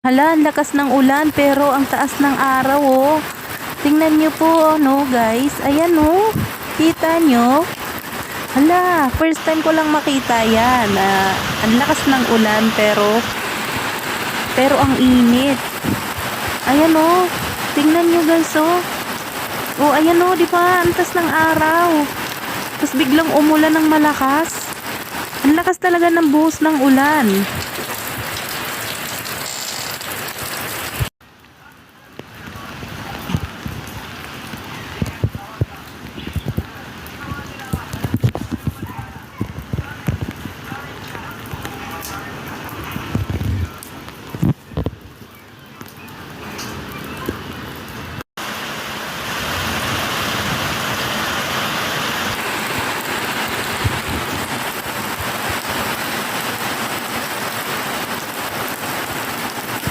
Hala, ang lakas ng ulan pero ang taas ng araw oh. Tingnan niyo po no guys. Ayan oh. Kita niyo? Hala, first time ko lang makita yan. Ang lakas ng ulan pero ang init. Ayan oh. Tingnan niyo guys oh. Oh, ayan oh, di ba? Ang taas ng araw. Tapos biglang umulan ng malakas. Ang lakas talaga ng buhos ng ulan.